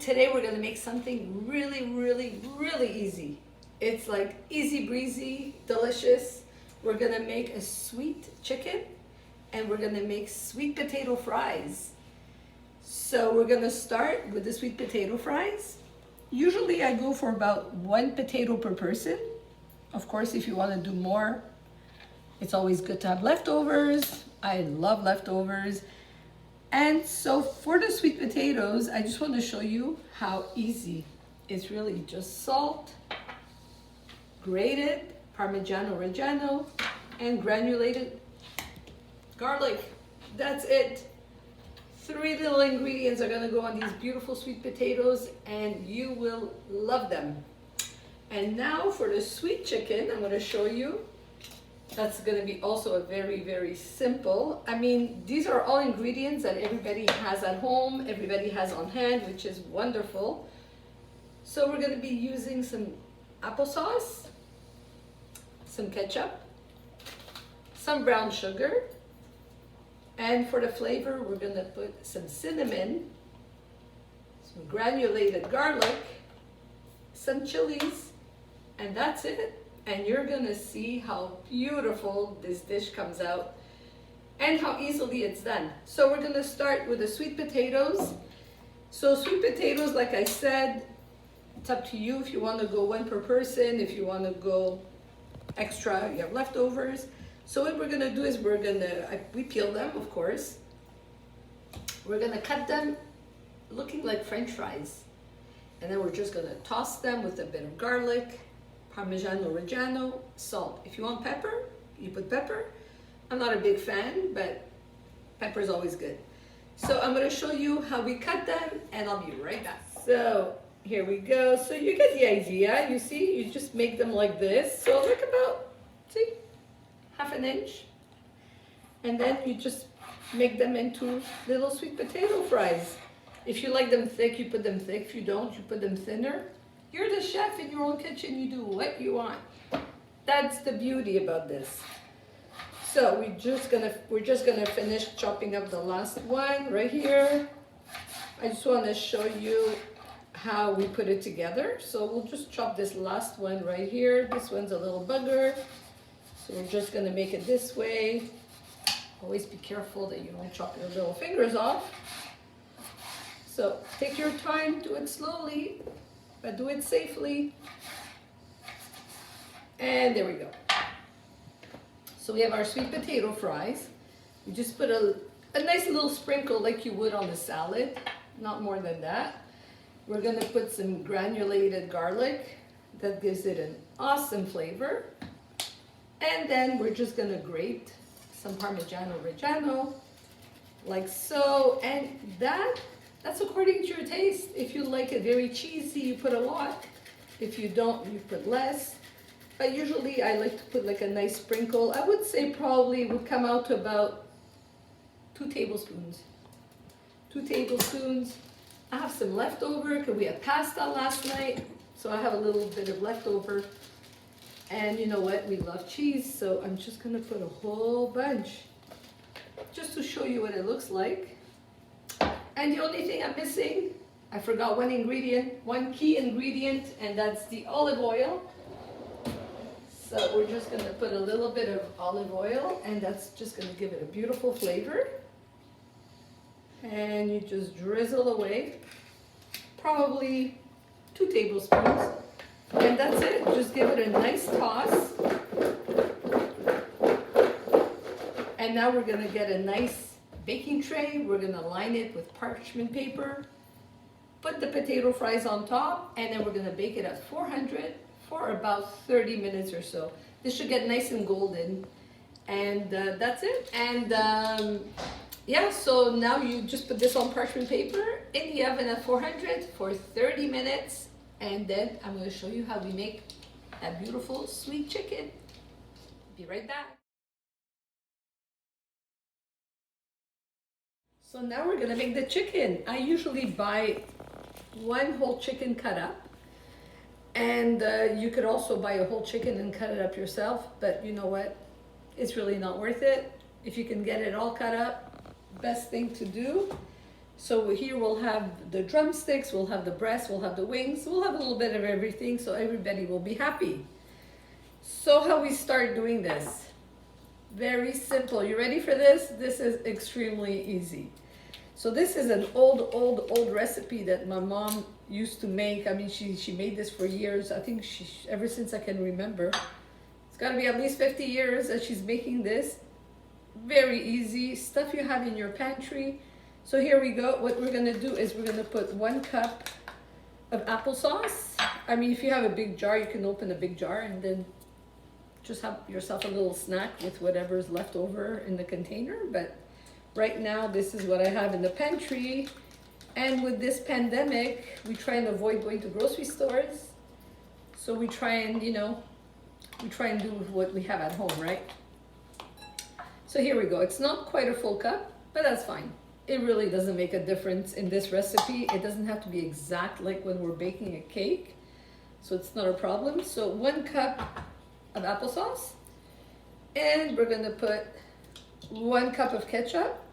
today we're gonna make something really easy. It's like easy breezy, delicious. We're gonna make a sweet chicken and we're gonna make sweet potato fries. So we're gonna start with the sweet potato fries. Usually I go for about 1 potato per person. Of course, if you wanna do more, it's always good to have leftovers. I love leftovers. And so for the sweet potatoes, I just want to show you how easy. It's really just salt, grated Parmesan Reggiano, and granulated garlic. That's it. 3 little ingredients are gonna go on these beautiful sweet potatoes and you will love them. And now for the sweet chicken, I'm gonna show you. That's gonna be also a very simple. I mean, these are all ingredients that everybody has at home, everybody has on hand, which is wonderful. So we're gonna be using some applesauce, some ketchup, some brown sugar, and for the flavor, we're gonna put some cinnamon, some granulated garlic, some chilies, and that's it. And you're gonna see how beautiful this dish comes out and how easily it's done. So we're gonna start with the sweet potatoes. So sweet potatoes, like I said, it's up to you if you wanna go 1 per person, if you wanna go extra, you have leftovers. So what we're gonna do is we peel them, of course. We're gonna cut them looking like French fries. And then we're just gonna toss them with a bit of garlic, Parmesan Reggiano, salt. If you want pepper, you put pepper. I'm not a big fan, but pepper is always good. So I'm gonna show you how we cut them and I'll be right back. So here we go. So you get the idea. You see, you just make them like this. So look about, see, 1/2 inch. And then you just make them into little sweet potato fries. If you like them thick, you put them thick. If you don't, you put them thinner. You're the chef in your own kitchen, you do what you want. That's the beauty about this. So we're just gonna finish chopping up the last one right here. I just wanna show you how we put it together. So we'll just chop this last one right here. This one's a little bugger. So we're just gonna make it this way. Always be careful that you don't chop your little fingers off. So take your time, do it slowly, but do it safely. And there we go. So we have our sweet potato fries. We just put a nice little sprinkle like you would on the salad, not more than that. We're gonna put some granulated garlic. That gives it an awesome flavor. And then we're just gonna grate some Parmesan Reggiano, like so. And that's according to your taste. If you like it very cheesy, you put a lot. If you don't, you put less. But usually I like to put like a nice sprinkle. I would say probably would come out to about 2 tablespoons. 2 tablespoons. I have some leftover because we had pasta last night. So I have a little bit of leftover. And you know what? We love cheese. So I'm just gonna put a whole bunch just to show you what it looks like. And the only thing I'm missing, I forgot one key ingredient, and that's the olive oil. So we're just gonna put a little bit of olive oil, and that's just gonna give it a beautiful flavor. And you just drizzle away, probably 2 tablespoons. And that's it, just give it a nice toss. And now we're gonna get a nice baking tray. We're gonna line it with parchment paper, put the potato fries on top, and then we're gonna bake it at 400 for about 30 minutes or so. This should get nice and golden, and that's it. And yeah, so now you just put this on parchment paper in the oven at 400 for 30 minutes, and then I'm gonna show you how we make that beautiful sweet chicken. Be right back. So now we're gonna make the chicken. I usually buy 1 whole chicken cut up. And you could also buy a whole chicken and cut it up yourself, but you know what? It's really not worth it. If you can get it all cut up, best thing to do. So here we'll have the drumsticks, we'll have the breast, we'll have the wings, we'll have a little bit of everything, so everybody will be happy. So how we start doing this? Very simple. You ready for this? This is extremely easy. So this is an old recipe that my mom used to make. I mean, she made this for years. I think ever since I can remember. It's got to be at least 50 years that she's making this. Very easy. Stuff you have in your pantry. So here we go. What we're going to do is we're going to put 1 cup of applesauce. I mean, if you have a big jar, you can open a big jar and then just have yourself a little snack with whatever's left over in the container. But right now, this is what I have in the pantry. And with this pandemic, we try and avoid going to grocery stores. So we try and, you know, we try and do what we have at home, right? So here we go. It's not quite a full cup, but that's fine. It really doesn't make a difference in this recipe. It doesn't have to be exact like when we're baking a cake. So it's not a problem. So 1 cup of applesauce. And we're gonna put 1 cup of ketchup.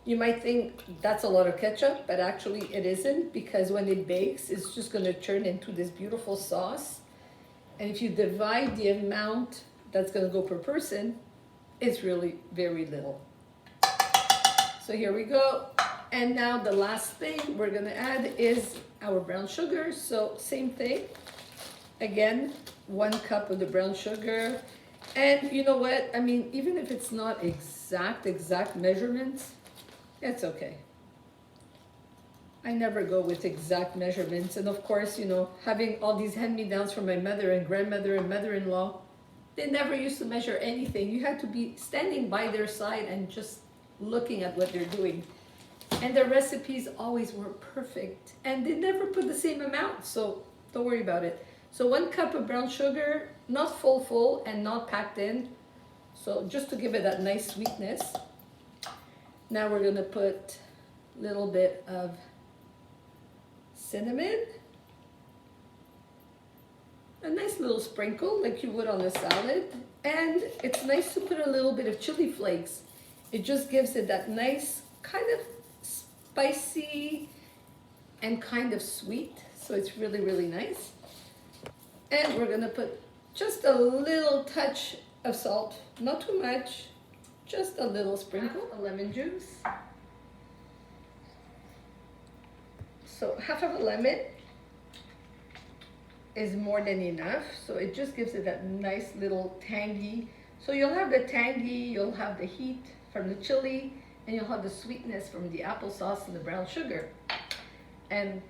You might think that's a lot of ketchup, but actually it isn't, because when it bakes, it's just gonna turn into this beautiful sauce. And if you divide the amount that's gonna go per person, it's really very little. So here we go. And now the last thing we're gonna add is our brown sugar. So same thing. Again, 1 cup of the brown sugar. And you know what? I mean, even if it's not exact measurements, it's okay. I never go with exact measurements. And of course, you know, having all these hand-me-downs from my mother and grandmother and mother-in-law, they never used to measure anything. You had to be standing by their side and just looking at what they're doing. And their recipes always were perfect. And they never put the same amount, so don't worry about it. So 1 cup of brown sugar, not full and not packed in. So just to give it that nice sweetness. Now we're gonna put a little bit of cinnamon. A nice little sprinkle like you would on a salad. And it's nice to put a little bit of chili flakes. It just gives it that nice kind of spicy and kind of sweet. So it's really, really nice. And we're gonna put just a little touch of salt, not too much, just a little sprinkle of lemon juice. So half of a lemon is more than enough. So it just gives it that nice little tangy. So you'll have the tangy, you'll have the heat from the chili, and you'll have the sweetness from the applesauce and the brown sugar. And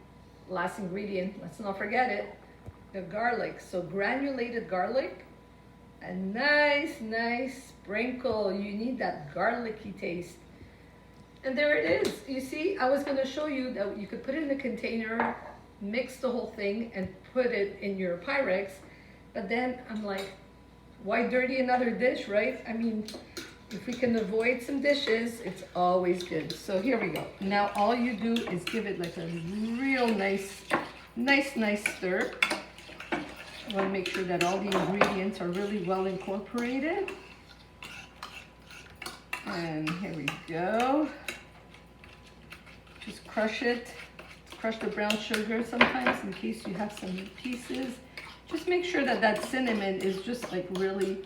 last ingredient, let's not forget it, the garlic. So granulated garlic, a nice sprinkle. You need that garlicky taste. And there it is. You see, I was gonna show you that you could put it in a container, mix the whole thing and put it in your pyrex. But then I'm like, why dirty another dish, right? I mean, if we can avoid some dishes, it's always good. So here we go. Now all you do is give it like a real nice stir. I want to make sure that all the ingredients are really well incorporated. And here we go. Just crush it. Crush the brown sugar sometimes in case you have some pieces. Just make sure that that cinnamon is just like really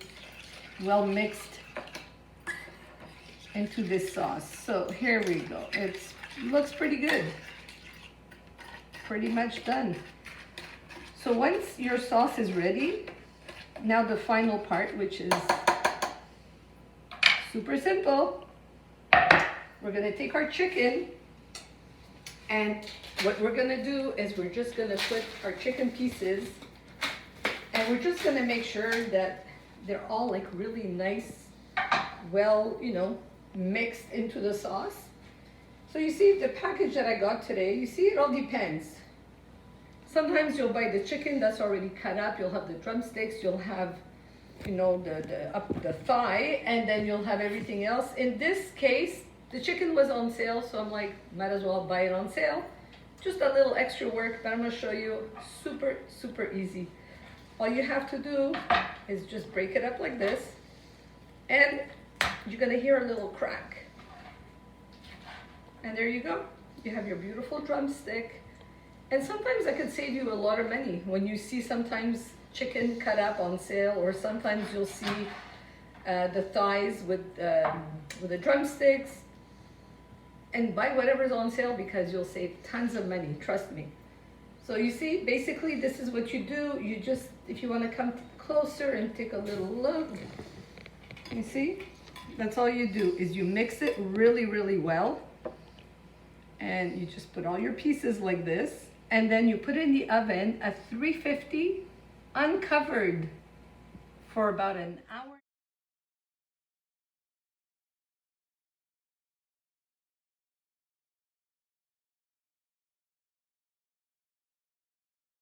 well mixed into this sauce. So here we go. It looks pretty good. Pretty much done. So once your sauce is ready, now the final part, which is super simple. We're gonna take our chicken, and what we're gonna do is we're just gonna put our chicken pieces, and we're just gonna make sure that they're all like really nice, well, you know, mixed into the sauce. So you see the package that I got today, you see it all depends. Sometimes you'll buy the chicken that's already cut up, you'll have the drumsticks, you'll have, you know, the thigh, and then you'll have everything else. In this case, the chicken was on sale, so I'm like, might as well buy it on sale. Just a little extra work, but I'm gonna show you, super easy. All you have to do is just break it up like this, and you're gonna hear a little crack. And there you go. you have your beautiful drumstick. And sometimes that could save you a lot of money. When you see sometimes chicken cut up on sale, or sometimes you'll see the thighs with the drumsticks. And buy whatever's on sale because you'll save tons of money, trust me. So you see, basically this is what you do. You just, if you want to come closer and take a little look, you see, that's all you do is you mix it really, really well. And you just put all your pieces like this. And then you put it in the oven at 350, uncovered, for about an hour.